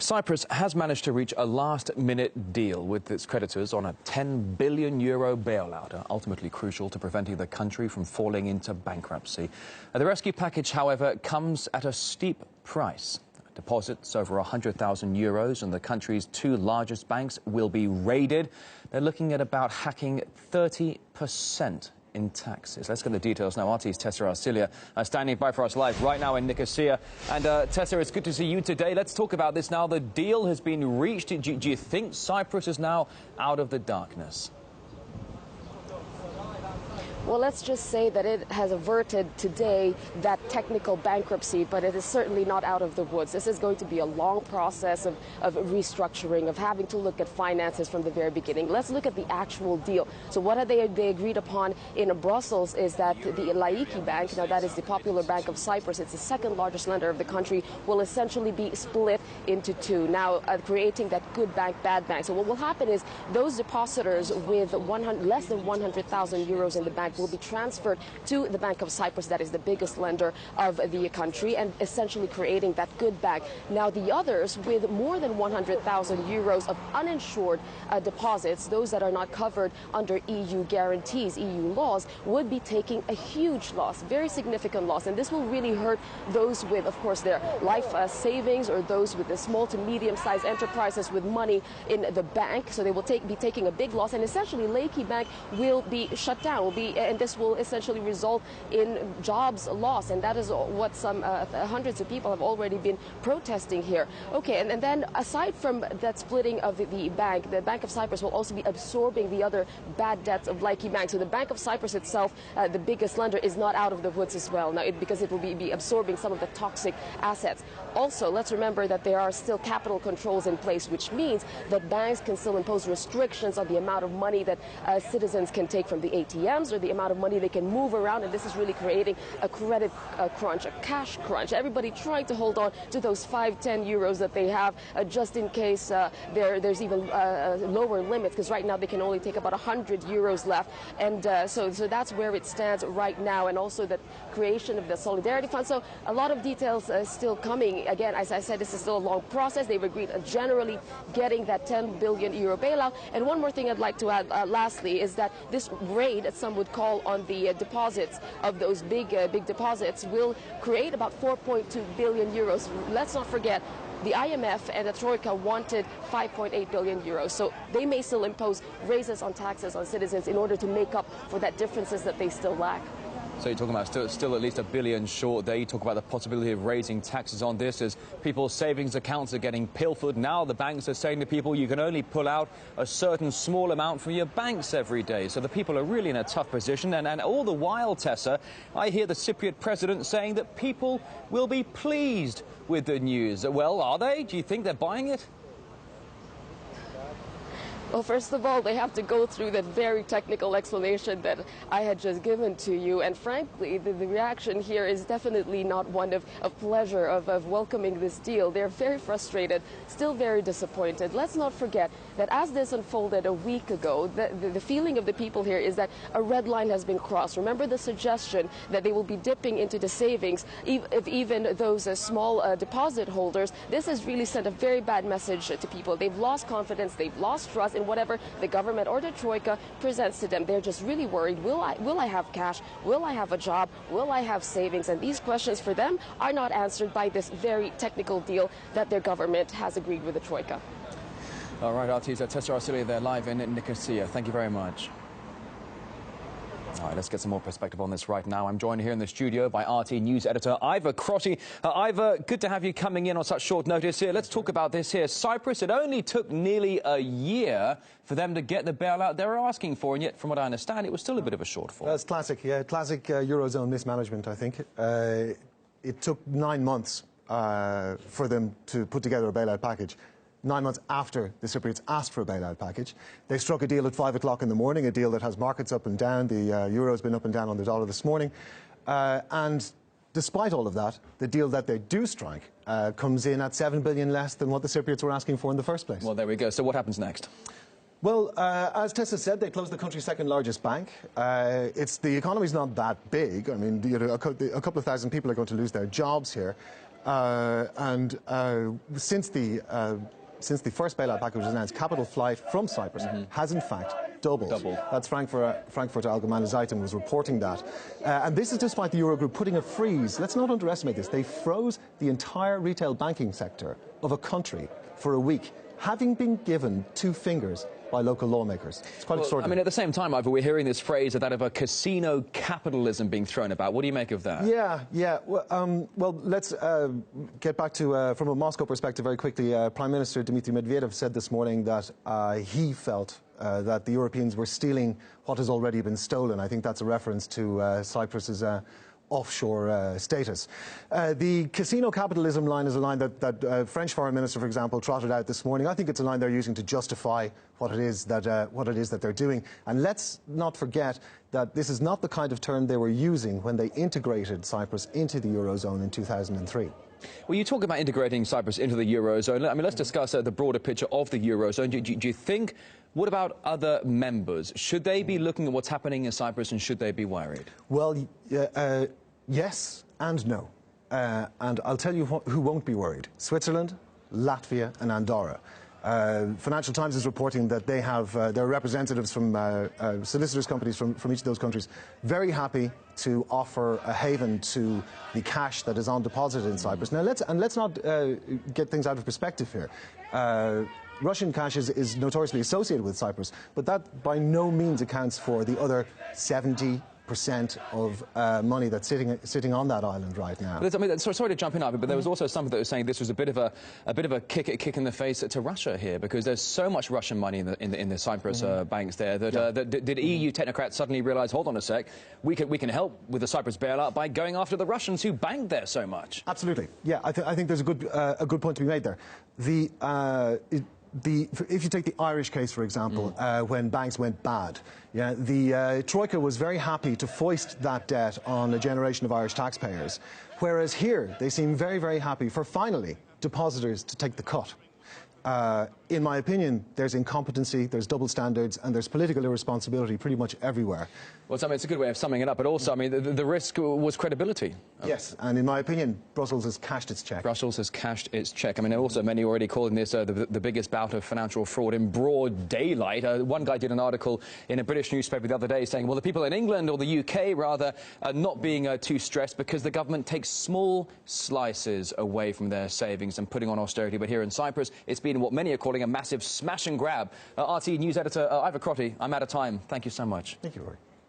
Cyprus has managed to reach a last-minute deal with its creditors on a €10 billion bailout, ultimately crucial to preventing the country from falling into bankruptcy. The rescue package, however, comes at a steep price. Deposits over €100,000 and the country's two largest banks will be raided. They're looking at about hacking 30% in taxes. Let's get the details now. RT's Tessa Arcilia standing by for us live right now in Nicosia. And Tessa, it's good to see you today. Let's talk about this now. The deal has been reached. Do you think Cyprus is now out of the darkness? Well, let's just say that it has averted today that technical bankruptcy, but it is certainly not out of the woods. This is going to be a long process of restructuring, of having to look at finances from the very beginning. Let's look at the actual deal. So what have they agreed upon in Brussels is that the Laiki Bank, now that is the Popular Bank of Cyprus, it's the second largest lender of the country, will essentially be split into two, now creating that good bank, bad bank. So what will happen is those depositors with less than €100,000 in the bank will be transferred to the Bank of Cyprus, that is the biggest lender of the country, and essentially creating that good bank. Now the others with more than €100,000 of uninsured deposits, those that are not covered under EU guarantees, EU laws, would be taking a huge loss, very significant loss, and this will really hurt those with, of course, their life savings, or those with the small to medium-sized enterprises with money in the bank. So they will be taking a big loss, and essentially Laiki Bank will be shut down, and this will essentially result in jobs loss, and that is what some hundreds of people have already been protesting here. Okay, and then aside from that splitting of the Bank of Cyprus will also be absorbing the other bad debts of Laiki Bank. So the Bank of Cyprus itself, the biggest lender, is not out of the woods as well, now because it will be absorbing some of the toxic assets. Also, let's remember that there are still capital controls in place, which means that banks can still impose restrictions on the amount of money that citizens can take from the ATMs, or the amount of money they can move around, and this is really creating a credit crunch, a cash crunch. Everybody trying to hold on to those €5–10 that they have, just in case there's even lower limits, because right now they can only take about €100 left, and so that's where it stands right now, and also the creation of the Solidarity Fund. So a lot of details still coming. Again, as I said, this is still a long process. They've agreed generally getting that €10 billion bailout. And one more thing I'd like to add lastly is that this raid, as some would call, on the deposits of those big deposits will create about €4.2 billion. Let's not forget, the IMF and the Troika wanted €5.8 billion, so they may still impose raises on taxes on citizens in order to make up for that differences that they still lack. So you're talking about still at least $1 billion short there. You talk about the possibility of raising taxes on this as people's savings accounts are getting pilfered. Now the banks are saying to people you can only pull out a certain small amount from your banks every day. So the people are really in a tough position. And all the while, Tessa, I hear the Cypriot president saying that people will be pleased with the news. Well, are they? Do you think they're buying it? Well, first of all, they have to go through that very technical explanation that I had just given to you. And frankly, the reaction here is definitely not one of pleasure, of welcoming this deal. They're very frustrated, still very disappointed. Let's not forget that as this unfolded a week ago, the feeling of the people here is that a red line has been crossed. Remember the suggestion that they will be dipping into the savings of even those small deposit holders. This has really sent a very bad message to people. They've lost confidence, they've lost trust in whatever the government or the Troika presents to them. They're just really worried. Will I have cash? Will I have a job? Will I have savings? And these questions for them are not answered by this very technical deal that their government has agreed with the Troika. All right, RT's Tessa Arcilia there live in Nicosia. Thank you very much. All right, let's get some more perspective on this right now. I'm joined here in the studio by RT News editor Ivor Crotty. Ivor, good to have you coming in on such short notice here. Let's talk about this here. Cyprus, it only took nearly a year for them to get the bailout they were asking for, and yet, from what I understand, it was still a bit of a shortfall. That's classic, yeah, classic Eurozone mismanagement, I think. It took 9 months for them to put together a bailout package. 9 months after the Cypriots asked for a bailout package. They struck a deal at 5 o'clock in the morning, a deal that has markets up and down. The euro's been up and down on the dollar this morning. And despite all of that, the deal that they do strike comes in at $7 billion less than what the Cypriots were asking for in the first place. Well, there we go. So what happens next? Well, as Tessa said, they closed the country's second largest bank. The economy's not that big. I mean, a couple of thousand people are going to lose their jobs here. Since the first bailout package was announced, capital flight from Cyprus has in fact doubled. That's Frankfurt Allgemeine Zeitung was reporting that. And this is despite the Eurogroup putting a freeze. Let's not underestimate this. They froze the entire retail banking sector of a country for a week, having been given 2 fingers by local lawmakers. It's quite extraordinary. I mean, at the same time, Ivor, we're hearing this phrase of that of a casino capitalism being thrown about. What do you make of that? Yeah. Well, let's get back to, from a Moscow perspective very quickly. Prime Minister Dmitry Medvedev said this morning that he felt that the Europeans were stealing what has already been stolen. I think that's a reference to Cyprus's offshore status. The casino capitalism line is a line that French Foreign Minister, for example, trotted out this morning. I think it's a line they're using to justify what it is that they're doing. And let's not forget that this is not the kind of term they were using when they integrated Cyprus into the Eurozone in 2003. Well, you talk about integrating Cyprus into the Eurozone. I mean, let's discuss the broader picture of the Eurozone. Do you think, what about other members? Should they be looking at what's happening in Cyprus and should they be worried? Well, yes and no. And I'll tell you who won't be worried. Switzerland, Latvia and Andorra. Financial Times is reporting that they have their representatives from solicitors companies from each of those countries very happy to offer a haven to the cash that is on deposit in Cyprus. Now, let's not get things out of perspective here. Russian cash is notoriously associated with Cyprus, but that by no means accounts for the other 70% of money that's sitting on that island right now. I mean, sorry to jump in, Ivor, but there was also something that was saying this was a bit of a kick in the face to Russia here, because there's so much Russian money in the Cyprus banks there that did EU technocrats suddenly realise, hold on a sec, we can help with the Cyprus bailout by going after the Russians who banked there so much. Absolutely, yeah. I think there's a good point to be made there. If you take the Irish case, for example, when banks went bad, the Troika was very happy to foist that debt on a generation of Irish taxpayers, whereas here they seem very, very happy for finally depositors to take the cut. In my opinion, there's incompetency, there's double standards, and there's political irresponsibility pretty much everywhere. Well, I mean, it's a good way of summing it up, but also, I mean, the risk was credibility. Yes, and in my opinion, Brussels has cashed its check. Brussels has cashed its check. I mean, also many already calling this the biggest bout of financial fraud in broad daylight. One guy did an article in a British newspaper the other day saying, well, the people in England, or the UK rather, are not being too stressed because the government takes small slices away from their savings and putting on austerity. But here in Cyprus, it's been what many are calling a massive smash and grab. RT News editor Ivor Crotty, I'm out of time. Thank you so much. Thank you, Rory.